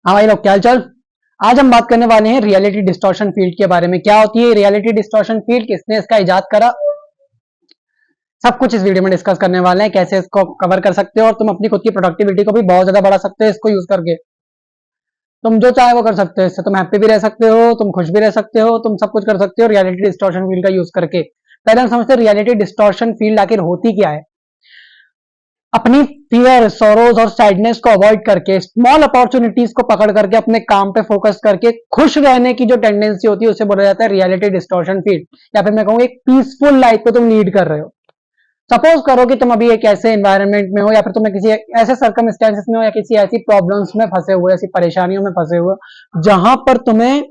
हाँ भाई लोग, क्या हाल चाल। आज हम बात करने वाले हैं रियलिटी डिस्टॉर्शन फील्ड के बारे में। क्या होती है रियलिटी डिस्टॉर्शन फील्ड, किसने इसका इजाद करा, सब कुछ इस वीडियो में डिस्कस करने वाले हैं। कैसे इसको कवर कर सकते हो और तुम अपनी खुद की प्रोडक्टिविटी को भी बहुत ज्यादा बढ़ा सकते हो इसको यूज करके। तुम जो चाहे वो कर सकते हो, इससे तुम हैप्पी भी रह सकते हो, तुम खुश भी रह सकते हो, तुम सब कुछ कर सकते हो रियलिटी डिस्टॉर्शन फील्ड का यूज करके। पहले हम समझते हैं रियलिटी डिस्टॉर्शन फील्ड आखिर होती क्या है। अपनी फियर, सोरोज और सैडनेस को अवॉइड करके, स्मॉल अपॉर्चुनिटीज को पकड़ करके, अपने काम पे फोकस करके खुश रहने की जो टेंडेंसी होती है उसे बोला जाता है रियलिटी डिस्टॉर्शन फील्ड। या फिर मैं कहूँ एक पीसफुल लाइफ को तुम लीड कर रहे हो। सपोज करो कि तुम अभी एक ऐसे एनवायरनमेंट में हो, या फिर तुम्हें किसी ऐसे सर्कमस्टेंसेस में हो, या किसी ऐसी प्रॉब्लम्स में फंसे हुए, ऐसी परेशानियों में फंसे हुए जहां पर तुम्हें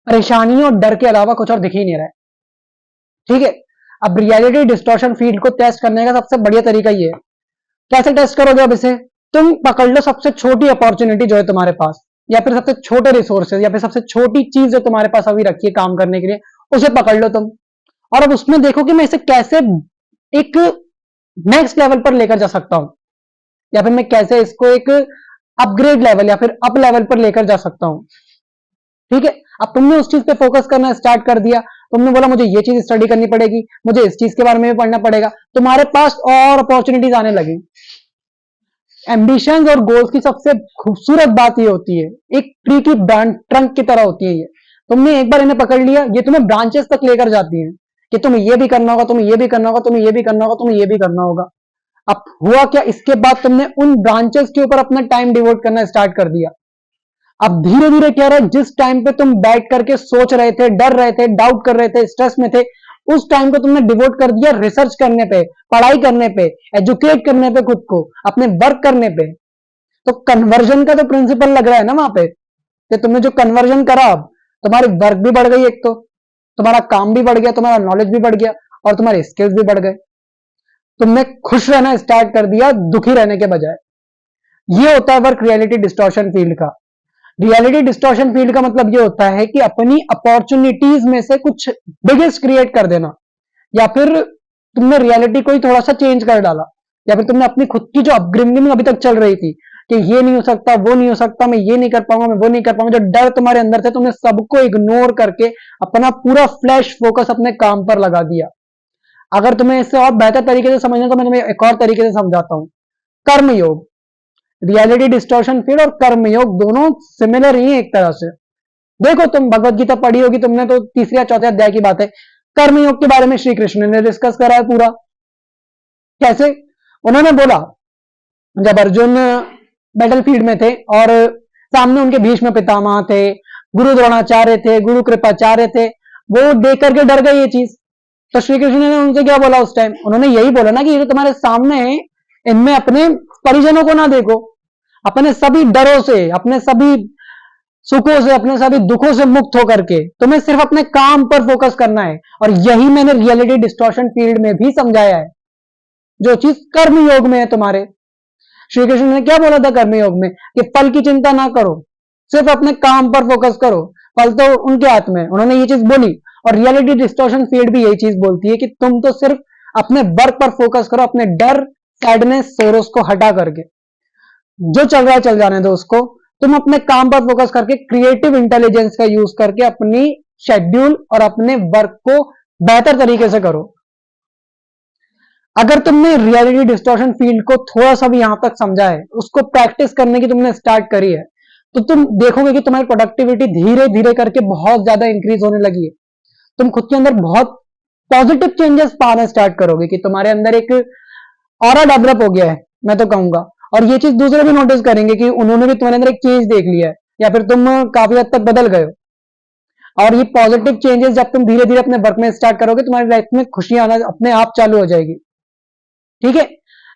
परेशानी और डर के अलावा कुछ और दिख ही नहीं रहा है। ठीक है। अब रियलिटी डिस्टॉर्शन फील्ड को टेस्ट करने का सबसे बढ़िया तरीका ये है। कैसे टेस्ट करोगे अब इसे? तुम पकड़ लो सबसे छोटी अपॉर्चुनिटी जो है तुम्हारे पास, या फिर सबसे छोटे रिसोर्सेज, या फिर सबसे छोटी चीज जो तुम्हारे पास अभी रखी है काम करने के लिए, उसे पकड़ लो तुम। और अब उसमें देखो कि मैं इसे कैसे एक नेक्स्ट लेवल पर लेकर जा सकता हूं, या फिर मैं कैसे इसको एक अपग्रेड लेवल या फिर अप लेवल पर लेकर जा सकता हूं। ठीक है। अब तुमने उस चीज पे फोकस करना स्टार्ट कर दिया। तुमने बोला मुझे ये चीज स्टडी करनी पड़ेगी, मुझे इस चीज के बारे में भी पढ़ना पड़ेगा। तुम्हारे पास और अपॉर्चुनिटीज आने लगी। एम्बिशंस और गोल्स की सबसे खूबसूरत बात ये होती है, एक ट्री की ट्रंक की तरह होती है ये। तुमने एक बार इन्हें पकड़ लिया, ये तुम्हें ब्रांचेस तक लेकर जाती हैं कि तुम्हें ये भी करना होगा, तुम्हें ये भी करना होगा, तुम्हें ये भी करना होगा, तुम्हें ये भी करना होगा। अब हुआ क्या, इसके बाद तुमने उन ब्रांचेस के ऊपर अपना टाइम डिवोट करना स्टार्ट कर दिया। अब धीरे धीरे क्या रहा है, जिस टाइम पे तुम बैठ करके सोच रहे थे, डर रहे थे, डाउट कर रहे थे, स्ट्रेस में थे, उस टाइम को तुमने डिवोट कर दिया रिसर्च करने पे, पढ़ाई करने पे, एजुकेट करने पे, खुद को अपने वर्क करने पे। तो कन्वर्जन का तो प्रिंसिपल लग रहा है ना वहां पे, कि तुमने जो कन्वर्जन करा, अब तुम्हारी वर्क भी बढ़ गई, एक तो तुम्हारा काम भी बढ़ गया, तुम्हारा नॉलेज भी बढ़ गया, और तुम्हारे स्किल्स भी बढ़ गए। तुमने खुश रहना स्टार्ट कर दिया दुखी रहने के बजाय। ये होता है वर्क रियलिटी डिस्टॉर्शन फील्ड का। रियलिटी डिस्टॉर्शन फील्ड का मतलब ये होता है कि अपनी अपॉर्चुनिटीज में से कुछ बिगेस्ट क्रिएट कर देना, या फिर तुमने रियलिटी को ही थोड़ा सा चेंज कर डाला, या फिर तुमने अपनी खुद की जो अपग्रेडिंग अभी तक चल रही थी कि ये नहीं हो सकता, वो नहीं हो सकता, मैं ये नहीं कर पाऊंगा, मैं वो नहीं कर पाऊंगा, जो डर तुम्हारे अंदर थे, तुमने सबको इग्नोर करके अपना पूरा फ्लैश फोकस अपने काम पर लगा दिया। अगर तुम्हें इससे और बेहतर तरीके से समझना तो मैं तुम्हें एक और तरीके से समझाता हूं। कर्मयोग, रियलिटी डिस्टॉर्शन फील्ड और कर्मयोग दोनों सिमिलर ही है एक तरह से। देखो, तुम भगवत गीता पढ़ी होगी तुमने, तो तीसरे या चौथे अध्याय की बात है। कर्मयोग के बारे में श्री कृष्ण ने डिस्कस करा है पूरा। कैसे? उन्होंने बोला, जब अर्जुन बैटल फील्ड में थे और सामने उनके भीष्म पितामह थे, गुरु द्रोणाचार्य थे, गुरु कृपाचार्य थे, वो देख करके डर गए ये चीज। तो श्री कृष्ण ने उनसे क्या बोला उस टाइम? उन्होंने यही बोला ना कि ये जो तुम्हारे सामने है, इनमें अपने परिजनों को ना देखो, अपने सभी डरों से, अपने सभी सुखों से, अपने सभी दुखों से मुक्त होकर के तुम्हें सिर्फ अपने काम पर फोकस करना है। और यही मैंने रियलिटी डिस्टॉर्शन फील्ड में भी समझाया है, जो चीज कर्म योग में है तुम्हारे। श्री कृष्ण ने क्या बोला था कर्म योग में? कि फल की चिंता ना करो, सिर्फ अपने काम पर फोकस करो, फल तो उनके हाथ में। उन्होंने ये चीज बोली। और रियलिटी डिस्टॉर्शन फील्ड भी यही चीज बोलती है कि तुम तो सिर्फ अपने वर्क पर फोकस करो, अपने डर, सैडनेस, सोरोस को हटा करके, जो चल रहा है चल जाने दो उसको। तुम अपने काम पर फोकस करके क्रिएटिव इंटेलिजेंस का यूज करके अपनी शेड्यूल और अपने वर्क को बेहतर तरीके से करो। अगर तुमने रियलिटी डिस्टॉर्शन फील्ड को थोड़ा सा भी यहां तक समझा है, उसको प्रैक्टिस करने की तुमने स्टार्ट करी है, तो तुम देखोगे कि तुम्हारी प्रोडक्टिविटी धीरे धीरे करके बहुत ज्यादा इंक्रीज होने लगी है। तुम खुद के अंदर बहुत पॉजिटिव चेंजेस पाना स्टार्ट करोगे कि तुम्हारे अंदर एक ऑरा डेवलप हो गया है, मैं तो कहूंगा। और ये चीज दूसरे भी नोटिस करेंगे कि उन्होंने भी तुम्हारे अंदर एक चेंज देख लिया है, या फिर तुम काफी हद तक बदल गए हो। और ये पॉजिटिव चेंजेस जब तुम धीरे धीरे अपने वर्क में स्टार्ट करोगे, तुम्हारी लाइफ में खुशियां आना अपने आप चालू हो जाएगी। ठीक है।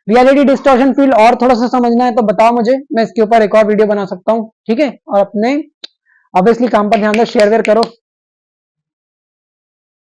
रियलिटी डिस्टॉर्शन फील्ड और थोड़ा सा समझना है तो बताओ मुझे, मैं इसके ऊपर एक और वीडियो बना सकता हूं। ठीक है। और अपने ऑब्वियसली काम पर ध्यान दो, शेयर वेयर करो।